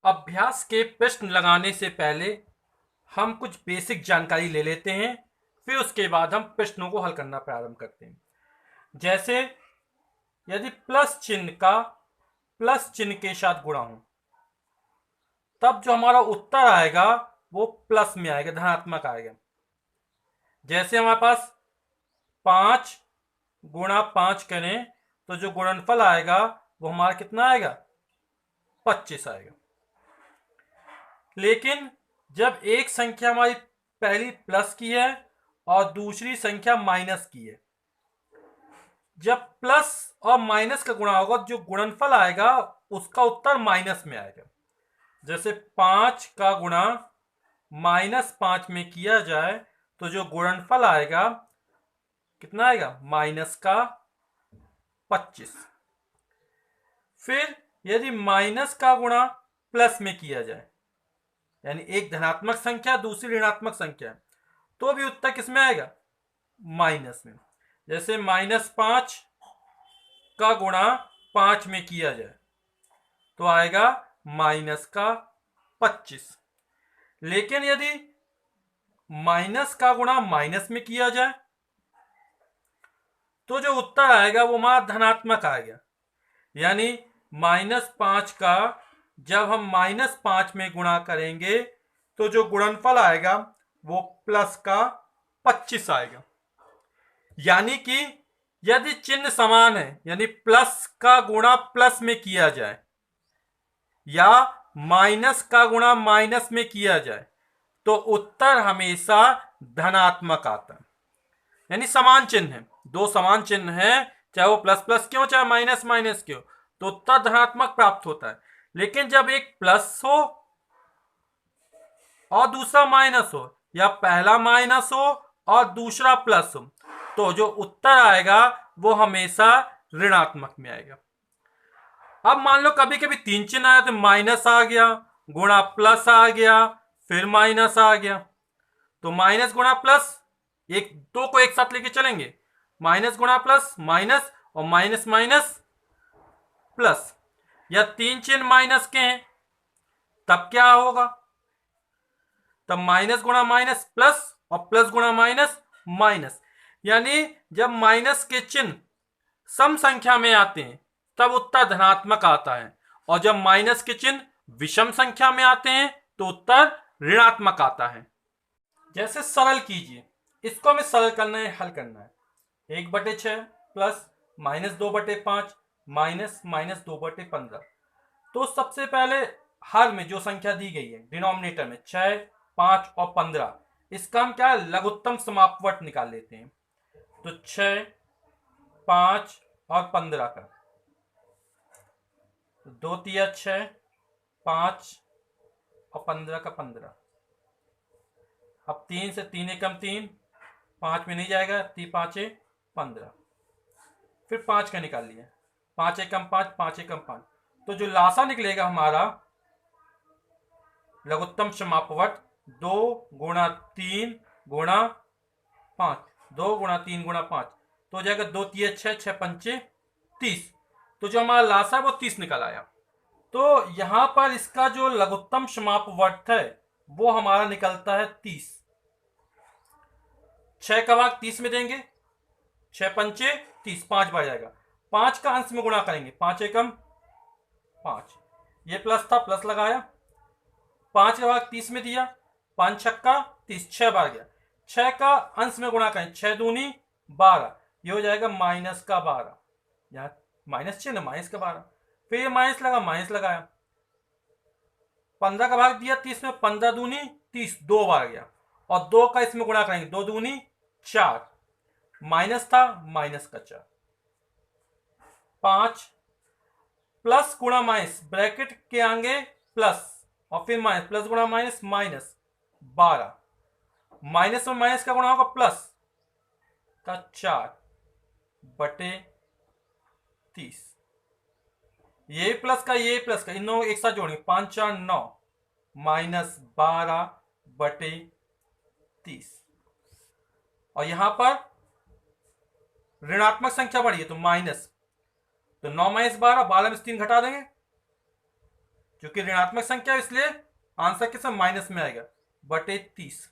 अभ्यास के प्रश्न लगाने से पहले हम कुछ बेसिक जानकारी ले लेते हैं, फिर उसके बाद हम प्रश्नों को हल करना प्रारंभ करते हैं। जैसे यदि प्लस चिन्ह का प्लस चिन्ह के साथ गुणा हो, तब जो हमारा उत्तर आएगा वो प्लस में आएगा, धनात्मक आएगा। जैसे हमारे पास 5 गुणा 5 करें तो जो गुणनफल आएगा वो हमारा कितना आएगा, 25 आएगा। लेकिन जब एक संख्या हमारी पहली प्लस की है और दूसरी संख्या माइनस की है, जब प्लस और माइनस का गुणा होगा जो गुणनफल आएगा उसका उत्तर माइनस में आएगा। जैसे 5 का गुणा -5 में किया जाए तो जो गुणनफल आएगा कितना आएगा, माइनस का 25। फिर यदि माइनस का गुणा प्लस में किया जाए, यानी एक धनात्मक संख्या दूसरी ऋणात्मक संख्या, तो भी उत्तर किस में आएगा, माइनस में। जैसे -5 का गुणा 5 में किया जाए तो आएगा माइनस का 25। लेकिन यदि माइनस का गुणा माइनस में किया जाए तो जो उत्तर आएगा वो हमारा धनात्मक आएगा। यानी -5 का जब हम -5 में गुणा करेंगे तो जो गुणनफल आएगा वो प्लस का 25 आएगा। यानी कि यदि चिन्ह समान है, यानी प्लस का गुणा प्लस में किया जाए या माइनस का गुणा माइनस में किया जाए तो उत्तर हमेशा धनात्मक आता है। यानी समान चिन्ह है, दो समान चिन्ह है, चाहे वो प्लस प्लस के हो चाहे माइनस माइनस के हो, तो उत्तर धनात्मक प्राप्त होता है। लेकिन जब एक प्लस हो और दूसरा माइनस हो या पहला माइनस हो और दूसरा प्लस हो, तो जो उत्तर आएगा वो हमेशा ऋणात्मक में आएगा। अब मान लो कभी कभी तीन चिन्ह आया तो माइनस आ गया, गुणा प्लस आ गया, फिर माइनस आ गया, तो माइनस गुणा प्लस, एक दो को एक साथ लेके चलेंगे, माइनस गुणा प्लस माइनस और माइनस माइनस प्लस। या तीन चिन्ह माइनस के हैं तब क्या होगा, तब माइनस गुणा माइनस प्लस और प्लस गुणा माइनस माइनस। यानी जब माइनस के चिन्ह सम संख्या में आते हैं तब उत्तर धनात्मक आता है, और जब माइनस के चिन्ह विषम संख्या में आते हैं तो उत्तर ऋणात्मक आता है। जैसे सरल कीजिए, इसको हमें सरल करना है, हल करना है। 1/6 प्लस -2/5 माइनस -2/15। तो सबसे पहले हर में जो संख्या दी गई है डिनोमिनेटर में 6, 5 और 15, इसका हम क्या लघुत्तम समापवर्त निकाल लेते हैं। तो 6, 5 और 15 का 2 तिया 6, 5 और 15 का 15। अब 3 से 3 एकम 3, 5 में नहीं जाएगा, 3 5 15। फिर 5 का निकाल लिया, 5 एकम 5, 5 एकम 5। तो जो लासा निकलेगा हमारा लघुत्तम समापवर्त 2 गुणा 3 गुणा 5, 2 गुणा 3 गुणा 5, तो हो जाएगा 2 तिया 6, 6 पंचे 30। तो जो हमारा लासा है वो 30 निकल आया। तो यहां पर इसका जो लघुत्तम समापवर्त है वो हमारा निकलता है 30। 6 का भाग 30 में देंगे, 6 पंचे 30, 5 बढ़ जाएगा। 5 का अंश में गुणा करेंगे, 5 एकम 5, ये प्लस था, प्लस लगाया, 5 का भाग 30 में दिया, 5 छक्का 30, 6 बार गया। 6 का अंश में गुणा करें, 6 दूनी 12, ये हो जाएगा माइनस का 12। यहाँ माइनस चिन्ह, माइनस का 12। फिर ये माइनस लगा, माइनस लगाया, 15 का भाग दिया 30 में, 15 दूनी 30, 2 बार गया, और 2 का इसमें गुणा करेंगे, 2 दूनी 4, माइनस था, माइनस का 4। 5 प्लस गुणा माइनस, ब्रैकेट के आगे प्लस और फिर माइनस, प्लस गुणा माइनस माइनस 12, माइनस में माइनस का गुणा होगा प्लस का 4/30। ये प्लस का ये प्लस का, इन दोनों एक साथ जोड़ेंगे, 5 4 9 माइनस 12/30। और यहां पर ऋणात्मक संख्या बढ़ी है तो माइनस, तो 9 - 12, 12 में से 3 घटा देंगे, क्योंकि ऋणात्मक संख्या इसलिए आंसर किस माइनस में आएगा, बटे 30।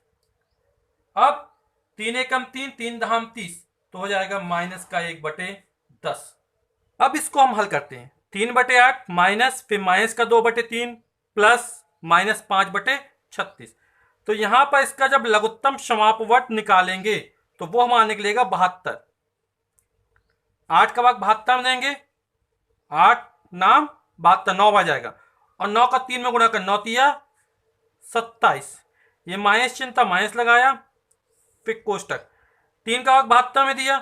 अब 3 एकम 3, 3 दहाम 30, तो हो जाएगा माइनस का 1/10। अब इसको हम हल करते हैं। 3/8 माइनस, फिर माइनस का 2/3 प्लस माइनस 5/36। तो यहां पर इसका जब लघुत्तम समापवर्त निकालेंगे तो वो हमारा निकलेगा 72। 8 का भाग 72 में देंगे, 8 नाम 72, 9 आ जाएगा। और 9 का 3 में गुणा कर, 9 तिया 27। ये माइनस चिन्ह था, माइनस लगाया, फिर कोष्टक। 3 का भाग 72 में दिया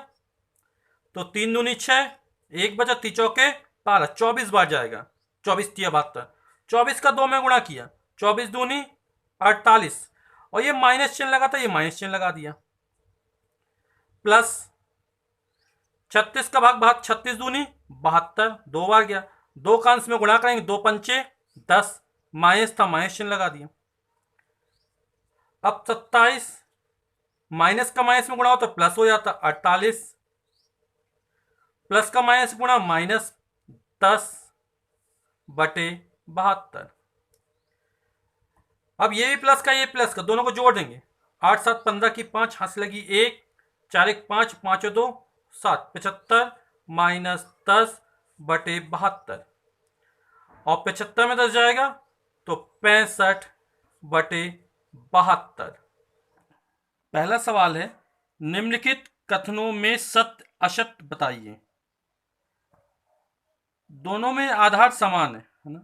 तो 3 दूनी 6, 1 बचा, 3 चौके 12, 24 बार जाएगा। 24 तिया 72, 24 का 2 में गुणा किया, 24 दूनी 48, और ये माइनस चिन्ह लगा था, ये माइनस चिन्ह लगा दिया। प्लस 36 का भाग 36 दूनी 72, 2 बार गया, 2 का अंश में गुणा करेंगे, 2 पंचे 10, माइनस था, माइनस चिन्ह लगा दिया। अब 27 माइनस का माइनस में गुणा हो तो प्लस हो जाता, 48 प्लस का माइनस गुणा माइनस 10/72। अब ये भी प्लस का, ये प्लस का, दोनों को जोड़ देंगे। 8 7 15 की 5, हंस लगी 1, 4 1 5, 5 2 7, 75 माइनस 10/72। और 75 में 10 जाएगा तो 65/72। पहला सवाल है, निम्नलिखित कथनों में सत्य असत्य बताइए। दोनों में आधार समान है ना,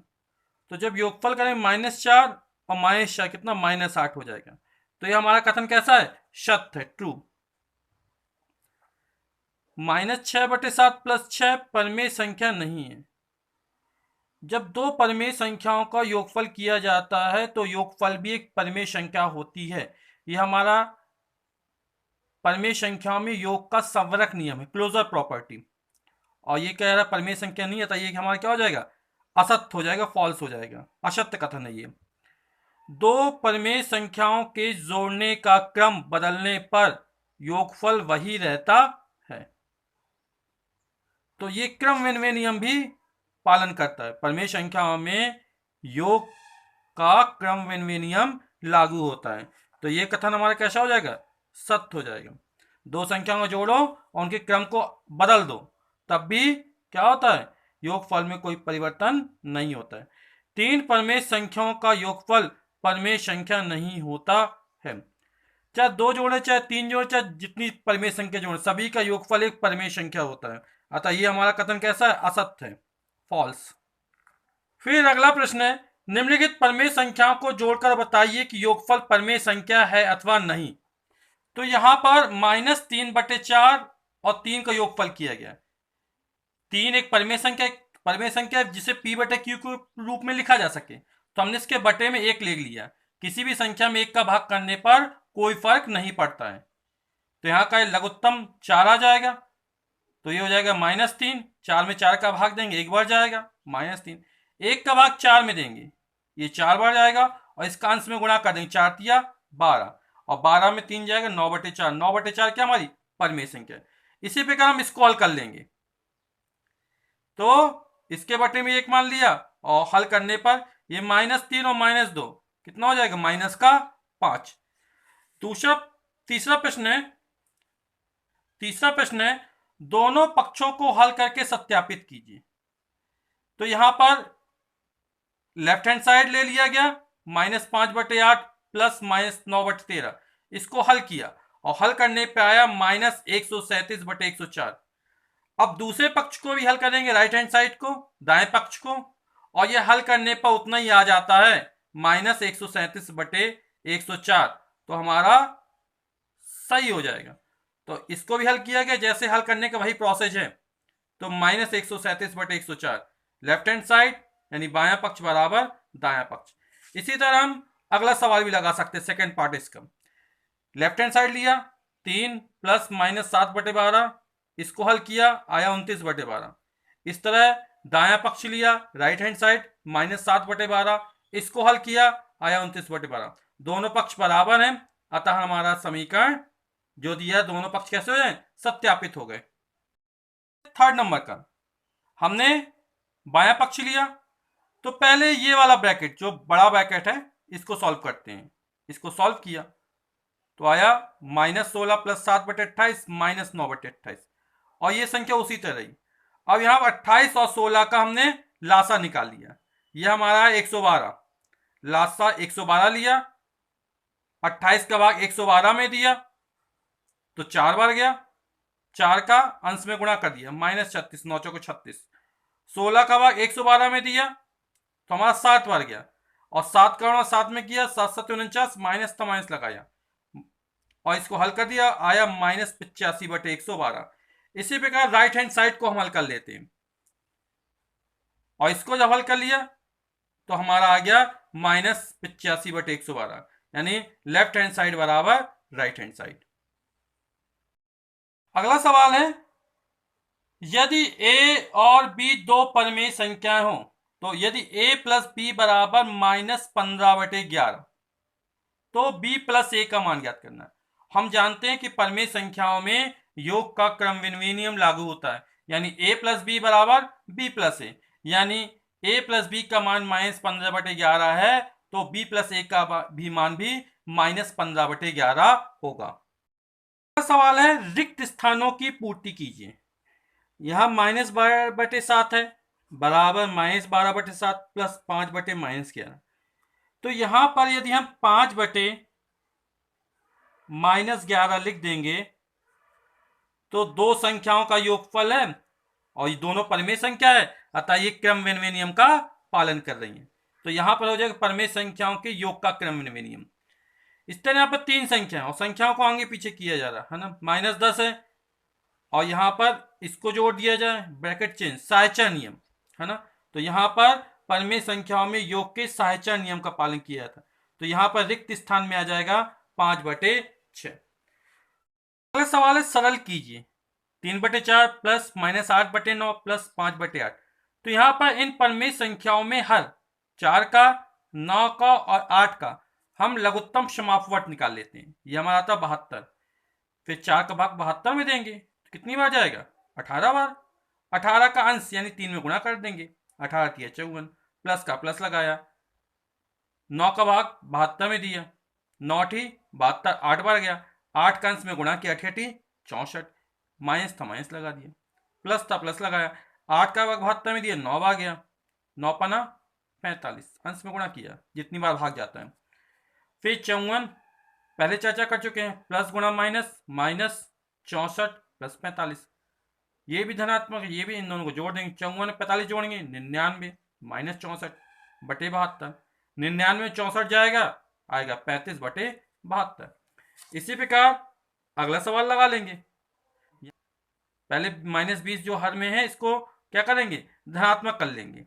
तो जब योगफल करें -4 और -4 कितना, -8 हो जाएगा। तो ये हमारा कथन कैसा है, सत्य है, ट्रू। -6/7 + 6 परमेय संख्या नहीं है। जब दो परमेय संख्याओं का योगफल किया जाता है तो योगफल भी एक परमेय संख्या होती है। यह हमारा परमेय संख्याओं में योग का संवरक नियम है, क्लोजर प्रॉपर्टी। और ये कह रहा परमेय संख्या नहीं है, तो ये हमारा क्या हो जाएगा, असत्य हो जाएगा, फॉल्स हो जाएगा, असत्य कथन है ये। दो परमेय संख्याओं के जोड़ने का क्रम बदलने पर योगफल वही रहता है। तो ये क्रमविन्वय नियम भी पालन करता है। परमेय संख्याओं में योग का क्रमविन्वय नियम लागू होता है। तो ये कथन हमारा कैसा हो जाएगा, सत्य हो जाएगा। दो संख्याओं को जोड़ो और उनके क्रम को बदल दो, तब भी क्या होता है, योगफल में कोई परिवर्तन नहीं होता है। 3 परमेय संख्याओं का योगफल परमेय संख्या नहीं होता है। चाहे 2 जोड़े, चाहे 3 जोड़े, चाहे जितनी परमेय संख्या जोड़े, सभी का योगफल एक परमेय संख्या होता है। अतः ये हमारा कथन कैसा है, असत्य है, फॉल्स। फिर अगला प्रश्न है, निम्नलिखित परमेय संख्याओं को जोड़कर बताइए कि योगफल परमेय संख्या है अथवा नहीं। तो यहां पर -3/4 और 3 का योगफल किया गया। 3 एक परमेय संख्या जिसे p/q के रूप में लिखा जा सके, तो हमने इसके बटे में 1 ले लिया। किसी भी संख्या में 1 का भाग करने पर कोई फर्क नहीं पड़ता है। तो यहाँ का लघुत्तम 4 आ जाएगा, तो ये हो जाएगा -3। 4 में 4 का भाग देंगे, 1 बार जाएगा, -3। 1 का भाग 4 में देंगे, ये 4 बार जाएगा, और इसका अंश में गुणा कर देंगे, 4 तिया 12, और 12 में 3 जाएगा, 9/4। 9/4 क्या हमारी परमेय संख्या है। इसी प्रकार हम इसको हल कर लेंगे। तो इसके बटे में 1 मान लिया, और हल करने पर ये -3 और -2 कितना हो जाएगा, -5। तीसरा प्रश्न है, दोनों पक्षों को हल करके सत्यापित कीजिए। तो यहां पर लेफ्ट हैंड साइड ले लिया गया, -5/8 प्लस -9/13, इसको हल किया और हल करने पे आया -137/104। अब दूसरे पक्ष को भी हल करेंगे, राइट हैंड साइड को, दाएं पक्ष को, और यह हल करने पर उतना ही आ जाता है, -137/104। तो हमारा सही हो जाएगा। तो इसको भी हल किया गया, जैसे हल करने का वही प्रोसेस है। तो -137/104, लेफ्ट हैंड साइड यानी बायां पक्ष बराबर दायां पक्ष। इसी तरह हम अगला सवाल भी लगा सकते हैं, सेकेंड पार्ट इसका। लेफ्ट हैंड साइड लिया, 3 प्लस -7/12, इसको हल किया, आया 29/12। इस तरह दायां पक्ष लिया, राइट हैंड साइड, -7/12, इसको हल किया, आया 29/12। दोनों पक्ष बराबर हैं, अतः हमारा समीकरण जो दिया दोनों पक्ष कैसे हो जाए, सत्यापित हो गए। थर्ड नंबर का हमने बायां पक्ष लिया, तो पहले ये वाला ब्रैकेट जो बड़ा ब्रैकेट है इसको सॉल्व करते हैं। इसको सॉल्व किया तो आया -16 + 7/28 -9/28 और ये संख्या उसी तरह रही। अब यहाँ 28 और 16 का हमने लासा निकाल लिया, यह हमारा 112, लासा 112 लिया, 28 का भाग 112 में दिया तो 4 बार गया, 4 का अंश में गुणा कर दिया -36, 9 चौको 36, 16 का भाग 112 में दिया तो हमारा 7 बार गया और 7 का गुणा 7 में किया, 7 7 49, माइनस था माइनस लगाया और इसको हल कर दिया, आया -85/112। इसी प्रकार राइट हैंड साइड को हम हल कर लेते हैं और इसको जब हल कर लिया तो हमारा आ गया -85/112, यानी लेफ्ट हैंड साइड बराबर राइट हैंड साइड। अगला सवाल है, यदि a और b दो परमेय संख्याएं हो तो यदि a + b बराबर -15/11 तो b + a का मान ज्ञात करना है। हम जानते हैं कि परमेय संख्याओं में योग का क्रमविन्वयी नियम लागू होता है, यानी a + b बराबर b + a, यानी a + b का मान -15/11 है तो b + a का भी मान भी -15/11 होगा। सवाल है, रिक्त स्थानों की पूर्ति कीजिए। यहां -12/7 है बराबर -12/7 + 5/-11। तो यहां पर यदि हम 5/-11 लिख देंगे तो दो संख्याओं का योगफल है और ये दोनों परमेय संख्या है, अतः ये क्रमविन्वयी नियम का पालन कर रही है। तो यहां पर हो जाएगा परमेय संख्याओं के योग का क्रमविन्वयी नियम। इस तरह यहाँ पर 3 संख्याएं और संख्याओं को आगे पीछे किया जा रहा है ना, -10 है और यहां पर इसको जोड़ दिया जाए, ब्रैकेट चेंज, साहचर्य नियम है ना। तो यहां पर परमेय संख्याओं में योग के साहचर्य नियम का पालन किया जाता है, तो यहां पर रिक्त स्थान में आ जाएगा 5/6। अगला सवाल है, सरल कीजिए 3/4 प्लस -8/9 प्लस 5/8। तो यहां पर इन परमेय संख्याओं में हर 4 का, 9 का और 8 का हम लघुत्तम समापवर्त निकाल लेते हैं। यह हमारा आता 72, फिर 4 का भाग 72 में देंगे तो कितनी बार जाएगा, 18 बार। 18 का अंश यानी 3 में गुणा कर देंगे, 18 किया 54, प्लस का प्लस लगाया, 9 का भाग 72 में दिया, 9 ठी 72, 8 बार गया, 8 का अंश में गुणा किया, 8 ठी 64, माइनस था माइनस लगा दिया, प्लस था प्लस लगाया, 8 का भाग 72 में दिया, 9 बार गया, 9 पना 45, अंश में गुणा किया जितनी बार भाग जाता है, फिर 54 पहले चर्चा कर चुके हैं, प्लस गुणा माइनस, -64 + 45, ये भी धनात्मक है, ये भी, इन दोनों को जोड़ देंगे, 54 45 जोड़ेंगे 99 -64/72, 99 में 64 जाएगा, आएगा 35/72। इसी प्रकार अगला सवाल लगा लेंगे। पहले -20 जो हर में है इसको क्या करेंगे, धनात्मक कर लेंगे,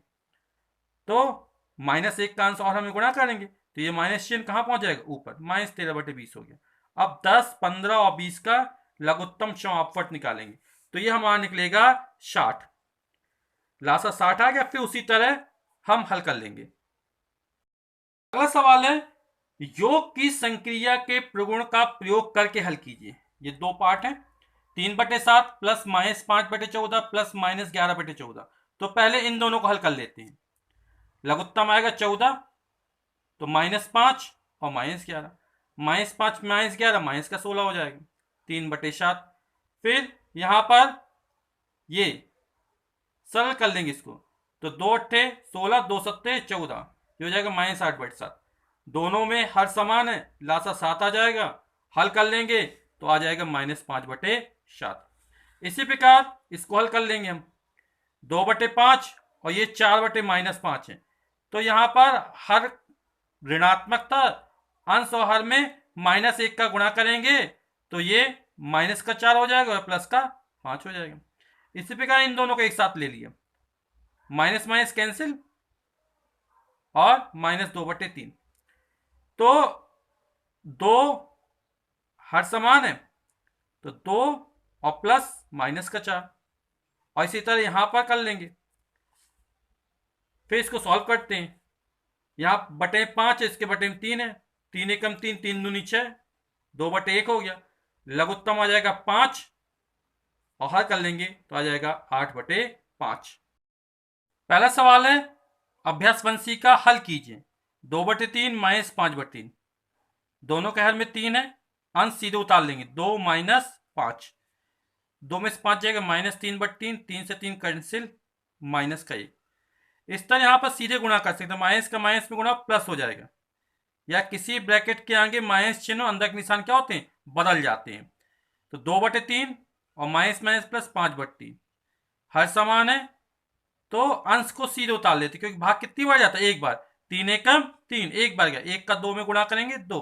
तो -1 का अंश और हमें गुणा करेंगे तो ये माइनस चिन्ह कहाँ पहुंच जाएगा, ऊपर, -13/20 हो गया। अब 10, 15 और 20 का लघुत्तम समापवर्त निकालेंगे तो ये हमारा निकलेगा 60, लासा 60 आ गया। फिर उसी तरह हम हल कर लेंगे। अगला सवाल है, योग की संक्रिया के प्रगुण का प्रयोग करके हल कीजिए। ये दो पार्ट है, 3/7 प्लस -5/14 प्लस -11/14। तो पहले इन दोनों को हल कर लेते हैं। लघुत्तम आएगा 14 तो -5 और -11, -5 -11 माइनस का 16 हो जाएगा, 3/7। फिर यहां पर ये सरल कर लेंगे इसको तो 2 अट्ठे 16, 2 सत्ते 14, ये हो जाएगा -8/7। दोनों में हर समान है, लासा 7 आ जाएगा, हल कर लेंगे तो आ जाएगा -5/7। इसी प्रकार इसको हल कर लेंगे हम, 2/5 और ये 4/-5 है, तो यहां पर हर ऋणात्मक था, अंश और हर में -1 का गुणा करेंगे तो ये -4 हो जाएगा और +5 हो जाएगा। इसी प्रकार इन दोनों को एक साथ ले लिया, माइनस माइनस कैंसिल और -2/3, तो 2 हर समान है तो 2 और प्लस -4, और इसी तरह यहां पर कर लेंगे। फिर इसको सॉल्व करते हैं, यहां /5 है, इसके बटे में 3 है, 3 एकम 3, 3 दूनी 6, 2/1 हो गया, लघुत्तम आ जाएगा 5 और हल कर लेंगे तो आ जाएगा 8/5। पहला सवाल है, अभ्यास 1C का हल कीजिए। 2/3 माइनस 5/3, दोनों के हर में 3 है, अंश सीधे उतार लेंगे। 2 माइनस 5, 2 में से 5 जाएगा -3/3, 3 से 3 कैंसिल, माइनस का 1। इस तरह यहाँ पर सीधे गुणा कर सकते हैं, माइनस का माइनस में गुणा प्लस हो जाएगा, या किसी ब्रैकेट के आगे माइनस चिन्ह अंदर के निशान क्या होते हैं, बदल जाते हैं। तो 2/3 और माइनस माइनस प्लस 5/3 हर समान है, तो अंश को सीधे उतार लेते, क्योंकि भाग कितनी बार जाता है, एक बार। 3 एकम 3, एक बार गया, 1 का 2 में गुणा करेंगे 2,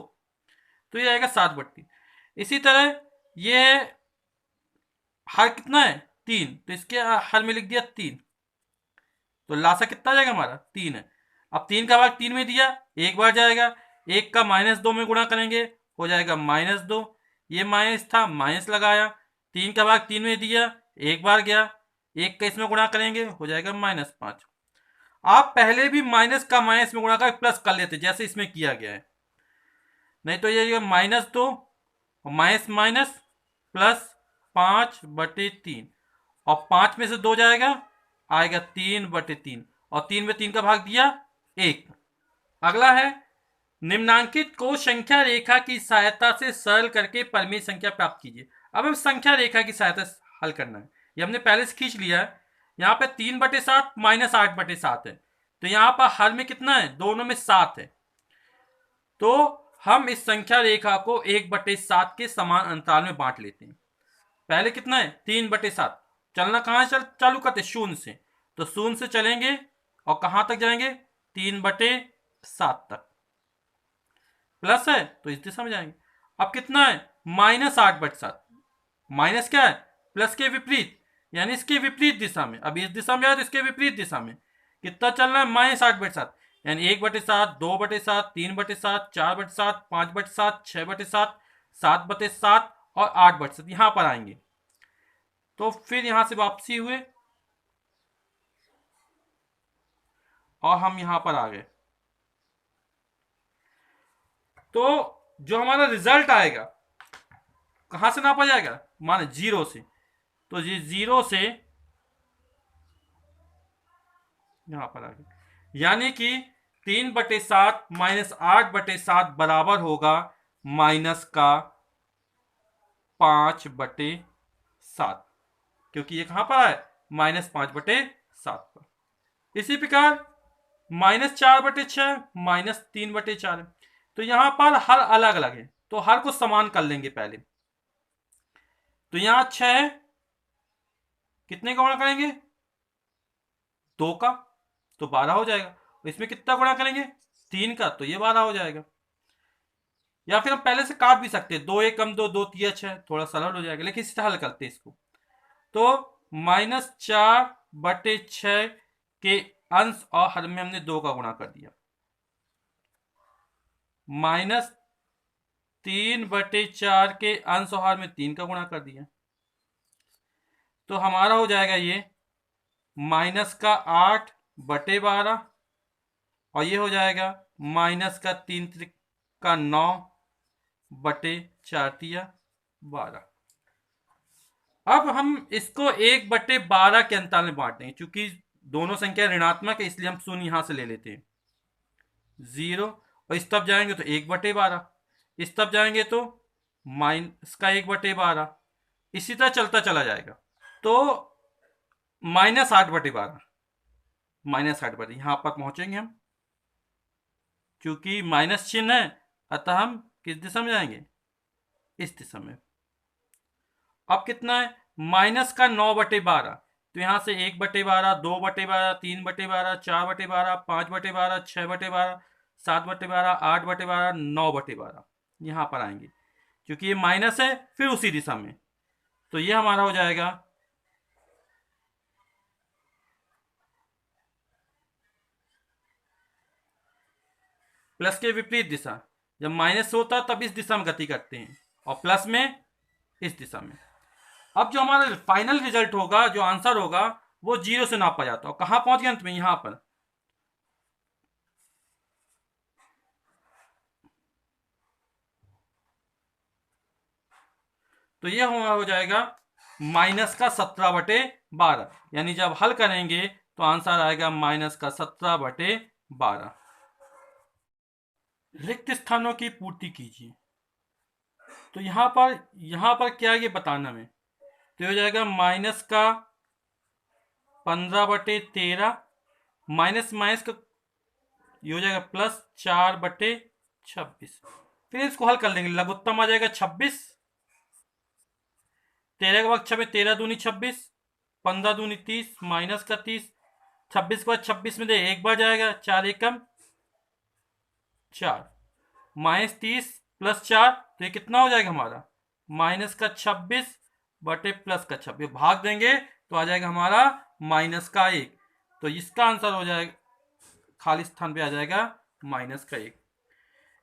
तो ये आएगा 7/3। इसी तरह ये हर कितना है, 3, तो इसके हर में लिख दिया 3, तो लासा कितना जाएगा हमारा, 3 है। अब 3 का भाग 3 में दिया, एक बार जाएगा, 1 का -2 में गुणा करेंगे, हो जाएगा -2, ये माइनस था, माइनस लगाया, 3 का भाग 3 में दिया, एक बार गया, 1 का इसमें गुणा करेंगे, हो जाएगा -5। आप पहले भी माइनस का माइनस में गुणा कर प्लस कर लेते, जैसे इसमें किया गया है, नहीं तो ये -2 और माइनस माइनस प्लस 5/3, और 5 में से 2 जाएगा, आएगा 3/3, और 3 में 3 का भाग दिया 1। अगला है, निम्नांकित को संख्या रेखा की सहायता से सरल करके परिमेय संख्या प्राप्त कीजिए। अब हम संख्या रेखा की सहायता से हल करना है, ये हमने पहले से खींच लिया है। यहाँ पे 3/7 माइनस 8/7 है, तो यहाँ पर हर में कितना है, दोनों में 7 है, तो हम इस संख्या रेखा को 1/7 के समान अंतराल में बांट लेते हैं। पहले कितना है, 3/7, चलना कहाँ चालू करते, शून्य से, तो शून्य से चलेंगे और कहां तक जाएंगे, 3/7 तक, प्लस है तो इस दिशा में जाएंगे। अब कितना है, -8/7, माइनस क्या है, प्लस के विपरीत, यानी इसके विपरीत दिशा में। अब इस दिशा में जाए तो इसके विपरीत दिशा में कितना चलना है, -8/7, यानी 1/7, 2/7, 3/7, 4/7, 5/7, 6/7, 7/7 और 8/7 यहां पर आएंगे। तो फिर यहां से वापसी हुए और हम यहां पर आ गए, तो जो हमारा रिजल्ट आएगा कहां से नापा जाएगा, माने 0 से, तो ये 0 से यहां पर आ गए, यानी कि 3/7 माइनस 8/7 बराबर होगा माइनस का 5/7, क्योंकि ये कहां पर है, -5/7 पर। इसी प्रकार -4/6 -3/4 है, तो यहां पर हर अलग अलग है, तो हर को समान कर लेंगे पहले। तो यहां 6 है, कितने का गुणा करेंगे, 2 का, तो 12 हो जाएगा। इसमें कितना गुणा करेंगे, 3 का, तो ये 12 हो जाएगा। या फिर हम पहले से काट भी सकते हैं, 2 एकम 2, 2 तिया 6, थोड़ा सरल हो जाएगा, लेकिन इससे हल करते हैं इसको। तो -4/6 के अंश और हर में हमने 2 का गुणा कर दिया, -3/4 के अंश और हर में 3 का गुणा कर दिया, तो हमारा हो जाएगा ये -8/12, और ये हो जाएगा -3 का 9/4 अब हम इसको 1/12 के अंतराल में बांट देंगे, क्योंकि दोनों संख्या ऋणात्मक है, इसलिए हम शून्य यहां से ले लेते हैं, 0, और इस तरफ जाएंगे तो 1/12, इस तरफ जाएंगे तो -1/12, इसी तरह चलता चला जाएगा। तो -8/12, -8/12 यहां पर पहुंचेंगे हम, क्योंकि माइनस चिन्ह है, अतः हम किस दिशा में जाएंगे, इस दिशा में। अब कितना है, माइनस का 9/12, तो यहां से 1/12, 2/12, 3/12, 4/12, 5/12, 6/12, 7/12, 8/12, 9/12 यहां पर आएंगे, क्योंकि ये माइनस है फिर उसी दिशा में, तो ये हमारा हो जाएगा प्लस के विपरीत दिशा। जब माइनस होता तब इस दिशा में गति करते हैं, और प्लस में इस दिशा में। अब जो हमारा फाइनल रिजल्ट होगा, जो आंसर होगा, वो 0 से नापा जाता है, और कहां पहुंच गए अंत में, यहां पर। तो ये हो जाएगा -17/12, यानी जब हल करेंगे तो आंसर आएगा -17/12। रिक्त स्थानों की पूर्ति कीजिए। तो यहां पर क्या है ये बताना हमें। तो हो जाएगा -15/13, माइनस माइनस का ये हो जाएगा +4/26। फिर इसको हल कर लेंगे, लघुत्तम आ जाएगा 26, 13 के बाद 6 13 दूनी 26, 15 दूनी 30, माइनस का 30, 26 के बाद 26 में दे एक बार जाएगा, 4 एकम 4, -30 +4, तो ये कितना हो जाएगा हमारा -26/+26, भाग देंगे तो आ जाएगा हमारा -1। तो इसका आंसर हो जाएगा, खाली स्थान पे आ जाएगा -1।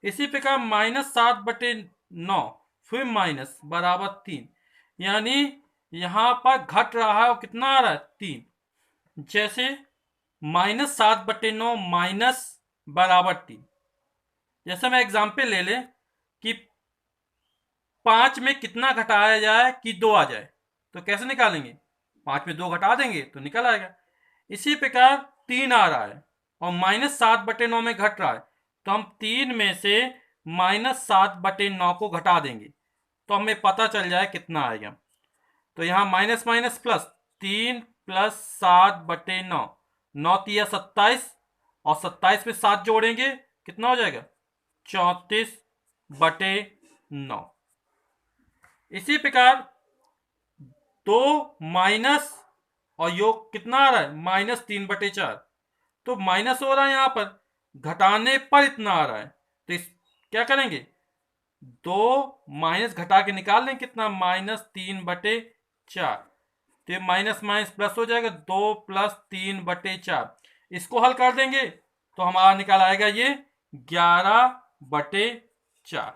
इसी प्रकार -7/9 फिर माइनस बराबर 3, यानी यहां पर घट रहा है और कितना आ रहा है 3। जैसे -7/9 माइनस बराबर 3, जैसे मैं एग्जाम्पल ले लें कि 5 में कितना घटाया जाए कि 2 आ जाए, तो कैसे निकालेंगे, 5 में 2 घटा देंगे तो निकल आएगा। इसी प्रकार 3 आ रहा है और -7/9 में घट रहा है, तो हम 3 में से -7/9 को घटा देंगे तो हमें पता चल जाए कितना आएगा। तो यहाँ माइनस माइनस प्लस, 3 + 7/9, 9 तिया 27, और 27 में 7 जोड़ेंगे कितना हो जाएगा 34/9। इसी प्रकार 2 माइनस और योग कितना आ रहा है -3/4, तो माइनस हो रहा है यहाँ पर, घटाने पर इतना आ रहा है, तो इस क्या करेंगे 2 माइनस घटा के निकाल लें कितना -3/4, तो ये माइनस माइनस प्लस हो जाएगा 2 + 3/4, इसको हल कर देंगे तो हमारा निकाल आएगा ये 11/4।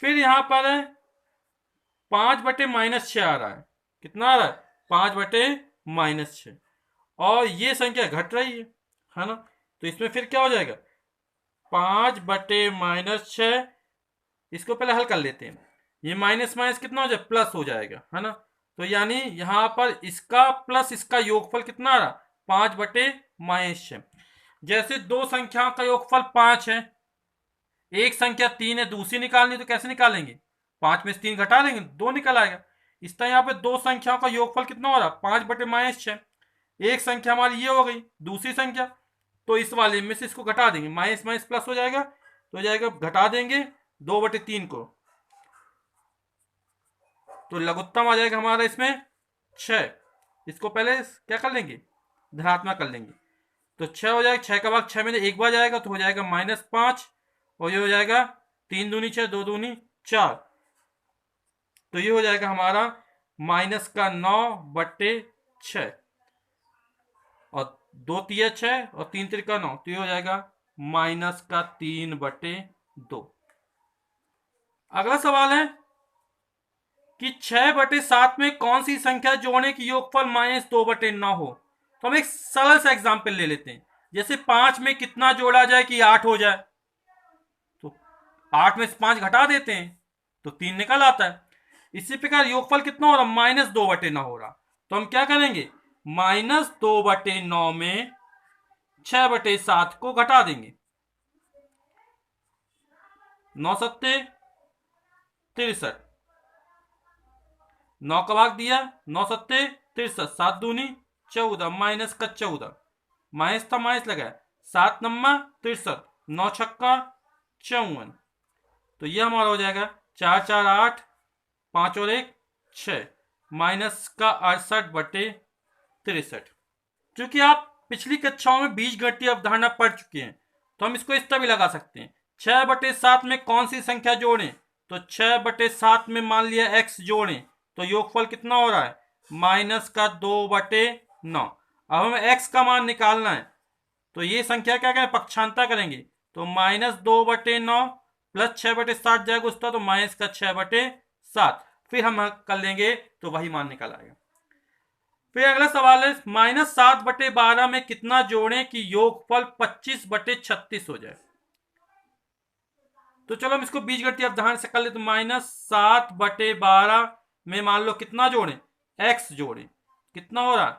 फिर यहां पर 5/-6 आ रहा है, कितना आ रहा है 5/-6, और ये संख्या घट रही है ना, तो इसमें फिर क्या हो जाएगा 5/-6, इसको पहले हल कर लेते हैं, ये माइनस माइनस कितना हो जाए प्लस हो जाएगा, है ना। तो यानी यहां पर इसका प्लस इसका योगफल कितना आ रहा 5/-6। जैसे दो संख्याओं का योगफल 5 है, एक संख्या 3 है, दूसरी निकालनी तो कैसे निकालेंगे, 5 में से 3 घटा देंगे 2 निकल आएगा। इस तरह यहाँ पे दो संख्याओं का योगफल कितना हो रहा 5/-6, एक संख्या हमारी ये हो गई, दूसरी संख्या, तो इस वाले में से इसको घटा देंगे, माइनस माइनस प्लस हो जाएगा, तो हो जाएगा घटा देंगे 2/3 को, तो लघुत्तम आ जाएगा हमारा इसमें 6। इसको पहले क्या कर लेंगे धनात्मक कर लेंगे, तो 6 हो जाएगा, 6 का भाग 6 में से एक बार जाएगा तो हो जाएगा -5, और ये हो जाएगा 3 दूनी 6, 2 दूनी 4, तो ये हो जाएगा हमारा -9/6, और 2 तिया 6 और 3 तिरका 9, तो ये हो जाएगा -3/2। अगला सवाल है कि 6/7 में कौन सी संख्या जोड़ने की योगफल -2/9 हो। तो हम एक सरल सा एग्जाम्पल ले लेते हैं, जैसे 5 में कितना जोड़ा जाए कि 8 हो जाए, तो 8 में से 5 घटा देते हैं तो 3 निकल आता है। इसी प्रकार योगफल कितना हो रहा -2/9 हो रहा, तो हम क्या करेंगे -2/9 में 6/7 को घटा देंगे, 9 सत्ते 63, 9 का भाग दिया 9 सत्ते 63, 7 दूनी 14, माइनस का 14, माइनस था माइनस लगाया, 7 नम्मा 63, 9 छक्का 54, तो ये हमारा हो जाएगा 4 4 8, 5 और 1 6, माइनस का 68/63। क्योंकि आप पिछली कक्षाओं में बीजगणितीय अवधारणा पढ़ चुके हैं, तो हम इसको इस तरह भी लगा सकते हैं, 6/7 में कौन सी संख्या जोड़ें, तो 6/7 में मान लिया x जोड़ें, तो योगफल कितना हो रहा है -2/9। अब हमें x का मान निकालना है, तो ये संख्या क्या करें पक्षांतर करेंगे, तो -2/9 + 6/7 जाएगा उसका, तो माइनस का 6/7, फिर हम कर लेंगे तो वही मान निकल आएगा। फिर अगला सवाल है -7/12 में कितना जोड़ें कि योगफल 25/36 हो जाए। तो चलो हम इसको बीजगणितीय अवधारणा से कर ले, तो -7/12 में मान लो कितना जोड़ें x जोड़ें, कितना हो रहा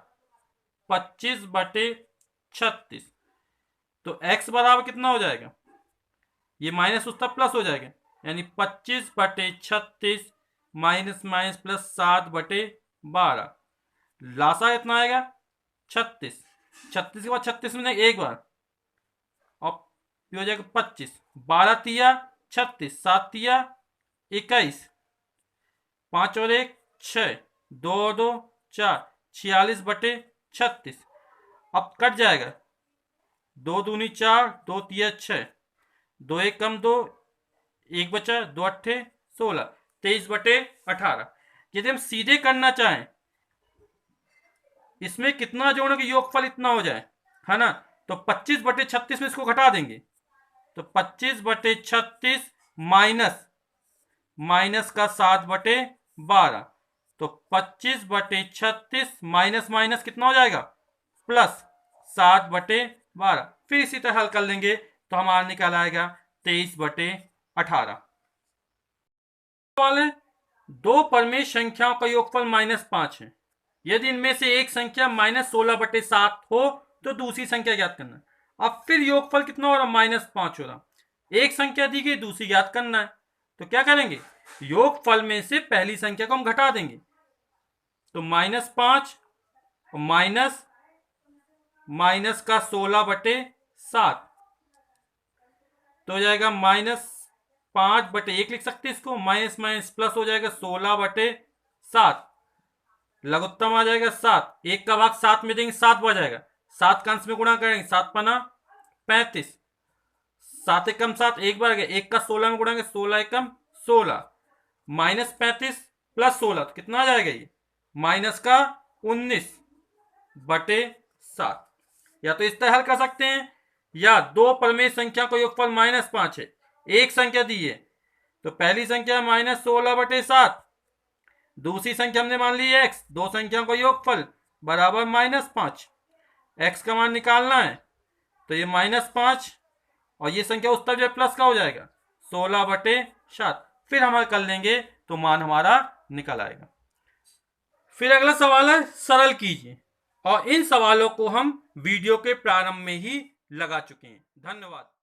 25/36। तो x बराबर कितना हो जाएगा, ये माइनस उसका प्लस हो जाएगा, यानी 25/36 माइनस माइनस प्लस 7/12। लासा कितना आएगा 36। 36 के बाद 36 में एक बार और ये हो जाएगा 25। 12 तिया 36, 7 तिया 21, 5 और 1 6, 2 और 2 4, 46/36। अब कट जाएगा, 2 दूनी 4, 2 तिया 6, 2 1 कम 2, 1 बचा, 2 अट्ठे 16, 23/18। यदि हम सीधे करना चाहें, इसमें कितना जोड़ोगे योगफल इतना हो जाए, है ना, तो 25/36 में इसको घटा देंगे, तो 25/36 माइनस माइनस का 7/12, तो 25/36 माइनस माइनस कितना हो जाएगा प्लस 7/12। फिर इसी तरह हल कर लेंगे तो हमारा निकल आएगा 23/18। दो परमेय संख्याओं का योगफल -5 है। यदि इनमें से एक संख्या -16/7 हो तो दूसरी संख्या ज्ञात करना है। अब फिर योगफल कितना हो रहा, -5 हो रहा। एक संख्या दी गई, दूसरी ज्ञात करना है, तो क्या करेंगे, योगफल में से पहली संख्या को हम घटा देंगे, तो -5 और माइनस माइनस का 16/7, तो हो जाएगा -5/1 लिख सकते हैं इसको, माइनस माइनस प्लस हो जाएगा 16/7, लघुत्तम आ जाएगा 7, 1 का भाग 7 में देंगे 7 बढ़ जाएगा, 7 का अंश में गुणा करेंगे, 7 पना 35, 7 एकम 7, 1 बढ़ गया, 1 का 16 में गुणा 16 एकम 16, -35 प्लस 16 तो कितना आ जाएगा, ये माइनस का 19/7। या तो इस तरह हल कर सकते हैं, या दो परमेय संख्या को योगफल -5 है, एक संख्या दी है तो पहली संख्या -16/7, दूसरी संख्या हमने मान ली x, दो संख्याओं का योगफल बराबर -5। x का मान निकालना है तो ये -5 और ये संख्या उस तरफ जो प्लस का हो जाएगा 16/7। फिर हम हल कर लेंगे तो मान हमारा निकल आएगा। फिर अगला सवाल है सरल कीजिए, और इन सवालों को हम वीडियो के प्रारंभ में ही लगा चुके हैं। धन्यवाद।